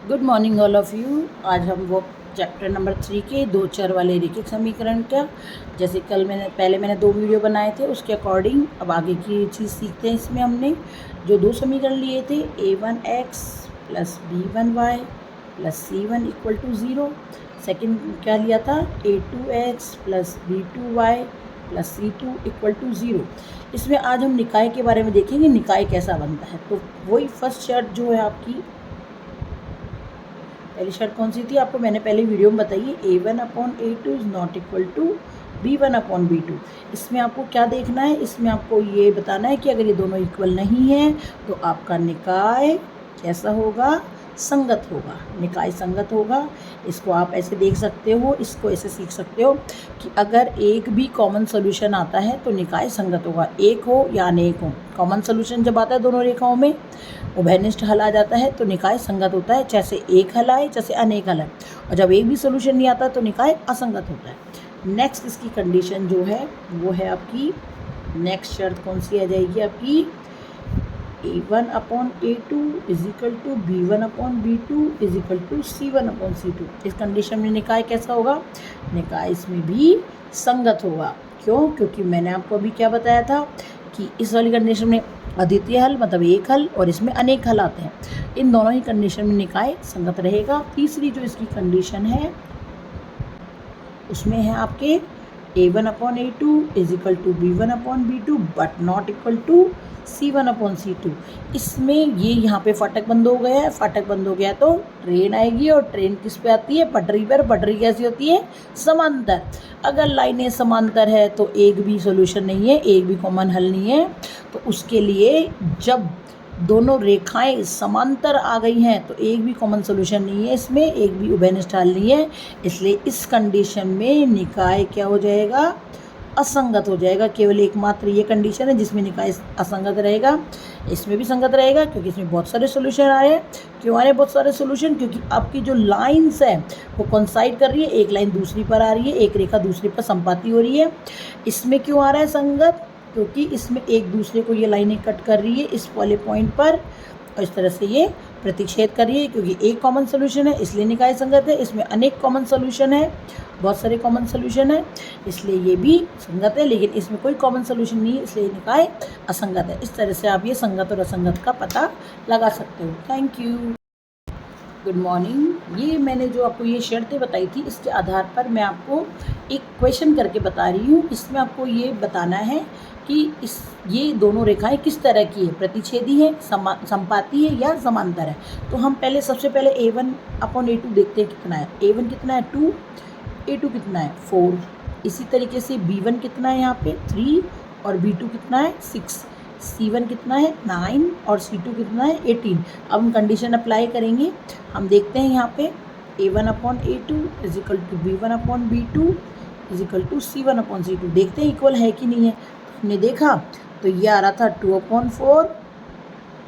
Good morning all of you. आज हम वो चैप्टर नंबर 3 के दो चर वाले रैखिक समीकरण का, जैसे कल मैंने दो वीडियो बनाए थे उसके अकॉर्डिंग अब आगे की चीज़ सीखते हैं। इसमें हमने जो दो समीकरण लिए थे a1x plus b1y plus c1 equal to 0। Second क्या लिया था, a2x plus b2y plus c2 equal to 0। इसमें आज हम निकाय के बारे में देखेंगे, निकाय कैसा बनता है। तो वही फर्स्ट शर्त जो है आपकी, पहली शर्त कौन सी थी आपको मैंने पहले वीडियो में बताई, a1/a2 is not equal to b1/b2। इसमें आपको क्या देखना है, इसमें आपको ये बताना है कि अगर ये दोनों इक्वल नहीं है तो आपका निकाय कैसा होगा, संगत होगा। निकाय संगत होगा। इसको आप ऐसे देख सकते हो, इसको ऐसे सीख सकते हो कि अगर एक भी कॉमन सोल्यूशन आता है तो निकाय संगत होगा, एक हो या अनेक हो। कॉमन सोल्यूशन जब आता है दोनों रेखाओं में, उभयनिष्ठ हल आ जाता है तो निकाय संगत होता है, जैसे एक हल आए जैसे अनेक हल आए। और जब एक भी सोल्यूशन नहीं आता तो निकाय असंगत होता है। नेक्स्ट इसकी कंडीशन जो है वो है आपकी, नेक्स्ट शर्त कौन सी आ जाएगी आपकी, a1/a2 is equal to b1/b2 is equal to c1/c2। इस कंडीशन में निकाय कैसा होगा, निकाय इसमें भी संगत होगा। क्यों? क्योंकि मैंने आपको अभी क्या बताया था कि इस वाली कंडीशन में अद्वितीय हल मतलब एक हल और इसमें अनेक हल आते हैं। इन दोनों ही कंडीशन में निकाय संगत रहेगा। तीसरी जो इसकी कंडीशन है उसमें है आपके a1/a2 is equal to b1/b2 but not equal to c1/c2। इसमें ये यहाँ पे फाटक बंद हो गया है, फाटक बंद हो गया तो ट्रेन आएगी, और ट्रेन किस पे आती है, पटरी पर। पटरी कैसी होती है, समांतर। अगर लाइनें समांतर है तो एक भी सॉल्यूशन नहीं है, एक भी कॉमन हल नहीं है। तो उसके लिए जब दोनों रेखाएं समांतर आ गई हैं तो एक भी कॉमन सोल्यूशन नहीं है, इसमें एक भी उभयनिष्ठ हल नहीं है। इसलिए इस कंडीशन में निकाय क्या हो जाएगा, असंगत हो जाएगा। केवल एकमात्र ये कंडीशन है जिसमें निकाय असंगत रहेगा। इसमें भी संगत रहेगा क्योंकि इसमें बहुत सारे सोल्यूशन आ रहे हैं। क्यों आ रहे हैं बहुत सारे सोल्यूशन, क्योंकि आपकी जो लाइन्स है वो कोइंसाइड कर रही है, एक लाइन दूसरी पर आ रही है, एक रेखा दूसरी पर संपाती हो रही है। इसमें क्यों आ रहा है संगत, क्योंकि इसमें एक दूसरे को ये लाइनें कट कर रही है इस वाले पॉइंट पर, और इस तरह से ये प्रतिच्छेद कर रही है। क्योंकि एक कॉमन सोल्यूशन है इसलिए निकाय संगत है, इसमें अनेक कॉमन सोल्यूशन है, बहुत सारे कॉमन सोल्यूशन है, इसलिए ये भी संगत है। लेकिन इसमें कोई कॉमन सोल्यूशन नहीं है इसलिए निकाय असंगत है। इस तरह से आप ये संगत और असंगत का पता लगा सकते हो। Thank you, good morning. ये मैंने जो आपको ये शर्तें बताई थी इसके आधार पर मैं आपको एक क्वेश्चन करके बता रही हूँ। इसमें आपको ये बताना है कि ये दोनों रेखाएं किस तरह की है, प्रतिच्छेदी है, संपाती है या समांतर है। तो हम सबसे पहले a1/a2 देखते हैं कितना है। a1 कितना है 2, a2 कितना है 4। इसी तरीके से b1 कितना है यहाँ पे 3 और b2 कितना है 6। c1 कितना है 9 और c2 कितना है 18। अब हम कंडीशन अप्लाई करेंगे। हम देखते हैं यहाँ पे a1/a2 is equal to b1/b2 is equal to c1/c2। देखते हैं इक्वल है कि नहीं है। हमने देखा तो ये आ रहा था 2/4,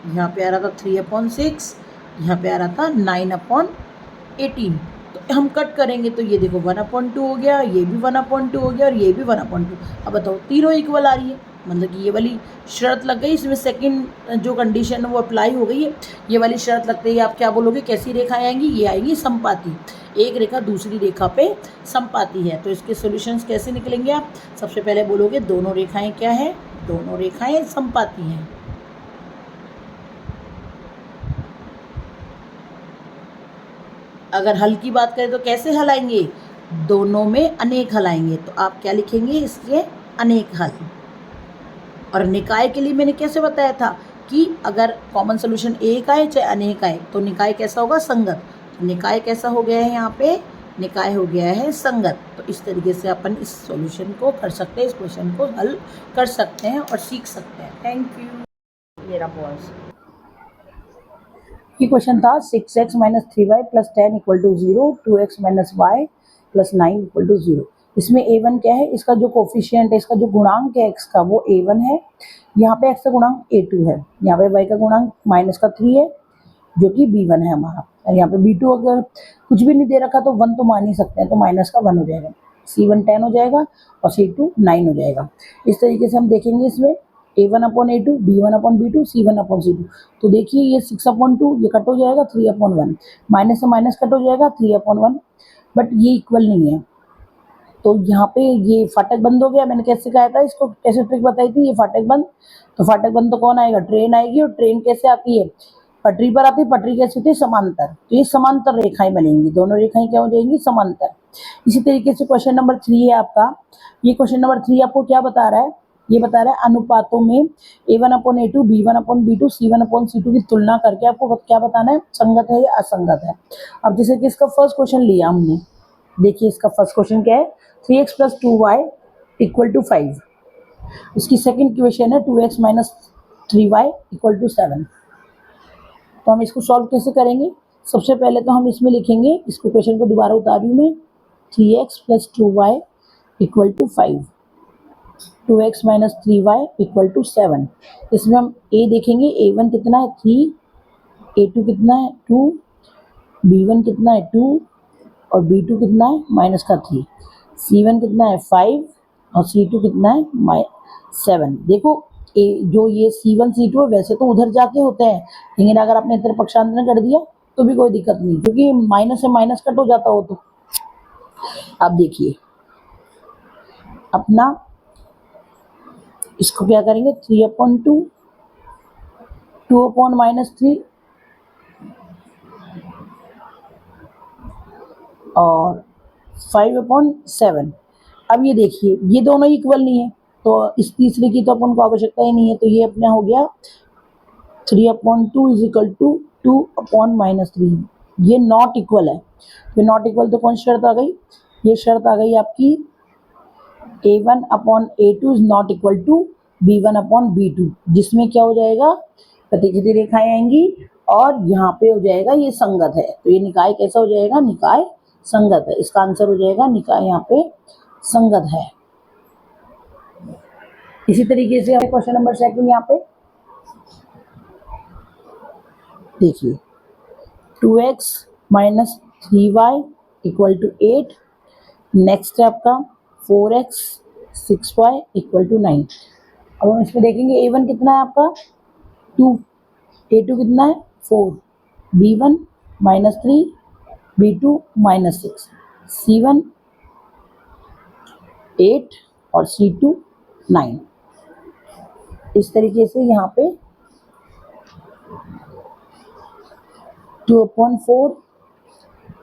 यहाँ पे आ रहा था 3/6, यहाँ पे आ रहा था 9/18। तो हम कट करेंगे तो ये देखो 1/2 हो गया, ये भी 1/2 हो गया और ये भी 1/2। अब बताओ तीनों इक्वल आ रही है, मतलब कि ये वाली शर्त लग गई। इसमें सेकंड जो कंडीशन है वो अप्लाई हो गई है। ये वाली शर्त लगते ही आप क्या बोलोगे, कैसी रेखाएं आएंगी, ये आएंगी संपाती। एक रेखा दूसरी रेखा पे संपाती है। तो इसके सॉल्यूशंस कैसे निकलेंगे आप, सबसे पहले बोलोगे दोनों रेखाएं क्या है, दोनों रेखाएं संपाती हैं। अगर हल की बात करें तो कैसे हल आएंगे, दोनों में अनेक हल आएंगे। तो आप क्या लिखेंगे, इसके अनेक हल। और निकाय के लिए मैंने कैसे बताया था कि अगर कॉमन सोल्यूशन एक आए चाहे अनेक आए तो निकाय कैसा होगा, संगत। तो निकाय कैसा हो गया है यहाँ पे, निकाय हो गया है संगत। तो इस तरीके से अपन इस सॉल्यूशन को कर सकते हैं, इस क्वेश्चन को हल कर सकते हैं और सीख सकते हैं। Thank you. मेरा पॉज। ये क्वेश्चन था 6x - 3y + 10 = 0, 2x - y + 9 = 0। इसमें a1 क्या है, इसका जो कोफिशिएंट है, इसका जो गुणांक है x का वो a1 है। यहाँ पे x का गुणांक a2 है, यहाँ पे y का गुणांक -3 है जो कि b1 है हमारा। और यहाँ पे b2 अगर कुछ भी नहीं दे रखा तो 1 तो मान ही सकते हैं, तो -1 हो जाएगा। c1 10 हो जाएगा और c2 9 हो जाएगा। इस तरीके से हम देखेंगे इसमें A1/A2, B1/B2, C1/C2। तो देखिए ये 6/2 ये कट हो जाएगा, 3/1 माइनस से माइनस कट हो जाएगा, 3/1, बट ये इक्वल नहीं है। तो यहाँ पे ये फाटक बंद हो गया। मैंने कैसे कहा था, इसको कैसे ट्रिक बताई थी, ये फाटक बंद। तो फाटक बंद तो कौन आएगा, ट्रेन आएगी। और ट्रेन कैसे आती है, पटरी पर आती है। पटरी कैसे होती है, समांतर। तो ये समांतर रेखाएं बनेंगी, दोनों रेखाएं क्या हो जाएंगी, समांतर। इसी तरीके से क्वेश्चन नंबर 3 है आपका। ये क्वेश्चन नंबर 3 आपको क्या बता रहा है, ये बता रहा है अनुपातों में A1/A2, B1/B2, C1/C2 की तुलना करके आपको क्या बताना है, संगत है या असंगत है। अब जैसे कि इसका फर्स्ट क्वेश्चन लिया हमने, देखिए इसका फर्स्ट क्वेश्चन क्या है, 3x + 2y = 5। इसकी सेकंड क्वेश्चन है 2x - 3y = 7। तो हम इसको सॉल्व कैसे करेंगे, सबसे पहले तो हम इसमें लिखेंगे, इसको क्वेश्चन को दोबारा उतार रही हूँ मैं, 3x + 2y = 5, 2x - 3y = 7। इसमें हम a देखेंगे, a1 कितना है 3, a2 कितना है 2, b1 कितना है 2 और b2 कितना है -3, c1 कितना है 5 और c2 कितना है 7। देखो जो ये c1 c2 है वैसे तो उधर जाके होते हैं, लेकिन अगर आपने इधर पक्षांतरण कर दिया तो भी कोई दिक्कत नहीं, क्योंकि माइनस से माइनस कट हो जाता हो। तो अब देखिए अपना इसको क्या करेंगे, 3/2, 2/-3 और 5/7। अब ये देखिए ये दोनों इक्वल नहीं है, तो इस तीसरे की तो अपन को आवश्यकता ही नहीं है। तो ये अपना हो गया 3/2 = 2/-3। ये नॉट इक्वल है। ये नॉट इक्वल तो कौन शर्त आ गई, ये शर्त आ गई आपकी A1/A2 is not equal to B1/B2, जिसमें क्या हो जाएगा, प्रतिच्छेदी रेखाएं आएंगी और यहाँ पे हो जाएगा ये संगत है। तो ये निकाय कैसा हो जाएगा, निकाय संगत है। इसका आंसर हो जाएगा निकाय यहाँ पे संगत है। इसी तरीके से क्वेश्चन नंबर 2 यहाँ पे देखिए, 2x - 3y = 8। नेक्स्ट है आपका 4x 6y = 9। अब हम इसमें देखेंगे A1 कितना है आपका 2, A2 कितना है 4, B1 -3, B2 -6, C1 8 और C2 9। इस तरीके से यहाँ पे 2/4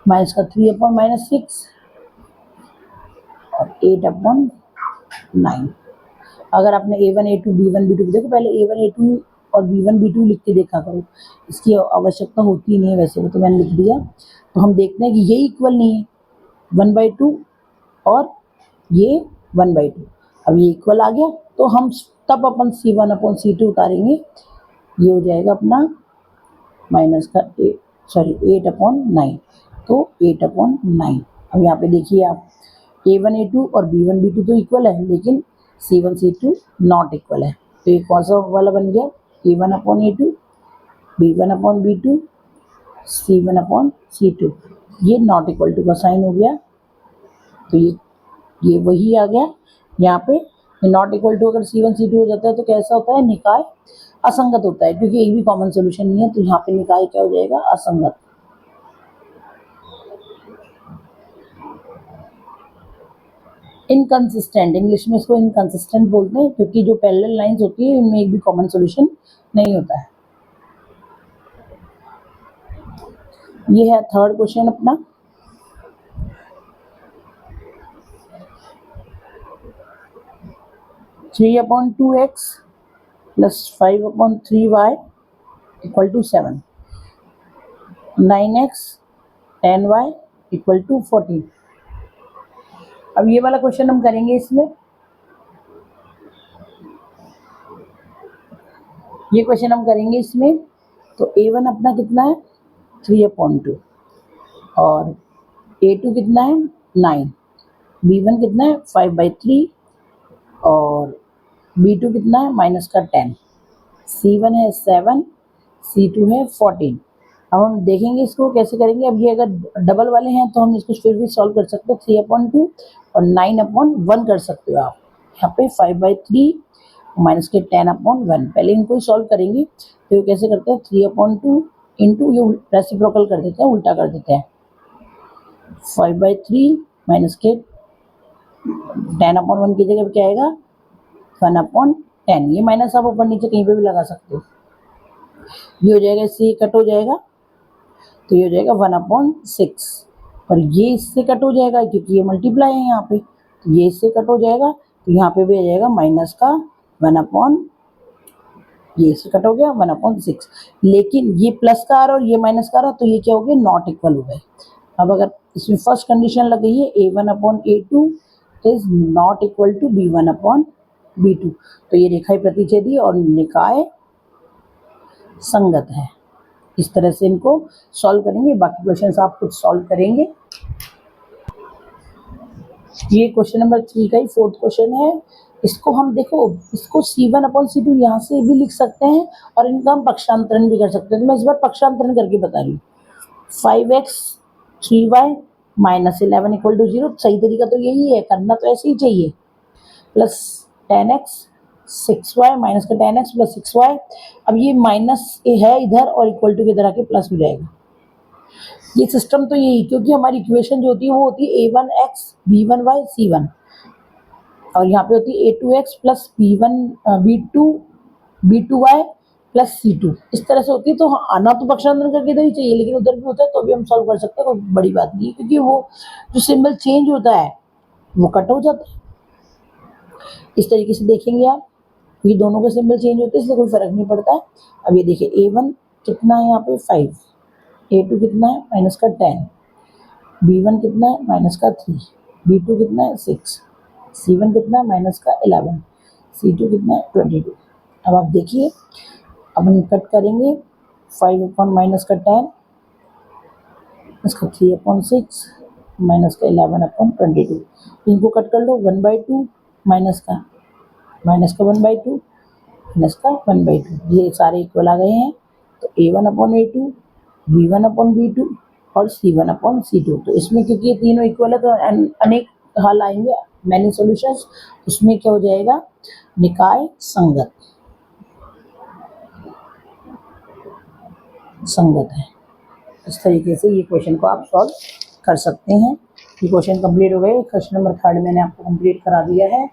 -3/6 और 8/9। अगर आपने A1 A2 B1 B2 देखो, पहले A1 A2 और B1 B2 लिख के देखा करो, इसकी आवश्यकता होती ही नहीं है वैसे वो, तो मैंने लिख दिया। तो हम देखते हैं कि ये इक्वल नहीं है, 1/2 और ये 1/2। अब ये इक्वल आ गया तो हम तब अपन C1/C2 उतारेंगे, ये हो जाएगा अपना -8/9। तो 8/9। अब यहाँ पे देखिए आप A1 A2 और B1 B2 तो इक्वल है, लेकिन C1 C2 नॉट इक्वल है। तो ये कौन सा वाला बन गया, A1/A2, B1/B2, C1/C2। ये नॉट इक्वल टू का साइन हो गया। तो ये वही आ गया यहाँ पे। नॉट इक्वल टू अगर C1 C2 हो जाता है तो कैसा होता है, निकाय असंगत होता है, क्योंकि एक भी कॉमन सोल्यूशन नहीं है। तो यहाँ पे निकाय क्या हो जाएगा, असंगत। इनकंसिस्टेंट, इंग्लिश में इसको इनकंसिस्टेंट बोलते हैं, क्योंकि जो पैरेलल लाइंस होती है इनमें एक भी कॉमन सॉल्यूशन नहीं होता है। ये है थर्ड क्वेश्चन अपना। (3/2x + 5/3y = 7), 9x 10y = 14। अब ये वाला क्वेश्चन हम करेंगे इसमें, ये क्वेश्चन हम करेंगे इसमें। तो A1 अपना कितना है 3/2 और A2 कितना है 9, B1 कितना है 5/3 और B2 कितना है -10, C1 है 7, C2 है 14। अब हम देखेंगे इसको कैसे करेंगे। अब ये अगर डबल वाले हैं तो हम इसको फिर भी सॉल्व कर सकते हैं, 3/2 और 9/1 कर सकते हो आप। यहाँ पे 5/3 माइनस के 10/1। पहले इनको ही सॉल्व करेंगे, तो ये कैसे करते हैं 3/2 इंटू ये रेसिप्रोकल कर देते हैं, उल्टा कर देते हैं 5/3 माइनस के 10/1 की जगह क्या आएगा 1/10। ये माइनस आप ऊपर नीचे कहीं पे भी लगा सकते हो। ये हो जाएगा, इससे कट हो जाएगा, तो ये हो जाएगा 1/6 और ये इससे कट हो जाएगा क्योंकि ये मल्टीप्लाई है यहाँ पे, तो ये इससे कट हो जाएगा, तो यहाँ पे भी आ जाएगा माइनस का 1/, ये इससे कट हो गया 1/6। लेकिन ये प्लस का आ रहा और ये माइनस का आ रहा, तो ये क्या हो गया नॉट इक्वल हो गए। अब अगर इसमें फर्स्ट कंडीशन लग गई है A1/A2 is not equal to B1/B2, तो ये रेखाएं प्रतिच्छेदी और निकाय संगत है। इस तरह से इनको सॉल्व करेंगे, बाकी क्वेश्चन आप खुद सॉल्व करेंगे। ये क्वेश्चन नंबर 3 का ही 4th क्वेश्चन है। इसको हम देखो, इसको C1/C2 यहाँ से भी लिख सकते हैं और इनका हम पक्षांतरण भी कर सकते हैं। तो मैं इस बार पक्षांतरण करके बता रही हूँ। 5x 3y minus 11 equal to 0। सही तरीका तो यही है, करना तो ऐसे ही चाहिए। प्लस 10x 6y माइनस का 10x प्लस 6y। अब ये माइनस है इधर और इक्वल टू की इधर आके प्लस हो जाएगा। ये सिस्टम तो यही, क्योंकि हमारी इक्वेशन जो होती है वो होती है A1x B1y C1 और यहाँ पे होती है A2x plus B2y plus C2। इस तरह से होती है। तो हाँ, आना तो पक्षांतरण करके इधर ही चाहिए, लेकिन उधर भी होता है तो भी हम सॉल्व कर सकते हैं, कोई बड़ी बात नहीं है, क्योंकि वो जो सिंबल चेंज होता है वो कट हो जाता है। इस तरीके से देखेंगे आप, ये दोनों के सिंबल चेंज होते हैं इसलिए कोई फर्क नहीं पड़ता है। अब ये देखिए A1 कितना है यहाँ पे 5, A2 कितना है माइनस का 10, B1 कितना है माइनस का 3, B2 कितना है 6, C1 कितना है माइनस का 11, C2 कितना है 22। अब आप देखिए, अब हम कट करेंगे 5 माइनस का 10 इसका 3/6 माइनस का 11/22। इनको कट कर लो 1/2 माइनस का 1/2 माइनस का 1/2। ये सारे इक्वल आ गए हैं, तो A1/A2 B1/B2 और C1/C2। तो इसमें क्योंकि ये तीनों इक्वल है तो अनेक हल आएंगे, मैनी सॉल्यूशंस। उसमें क्या हो जाएगा निकाय संगत है। इस तरीके से ये क्वेश्चन को आप सॉल्व कर सकते हैं। ये क्वेश्चन कंप्लीट हो गए। क्वेश्चन नंबर 3 मैंने आपको कंप्लीट करा दिया है।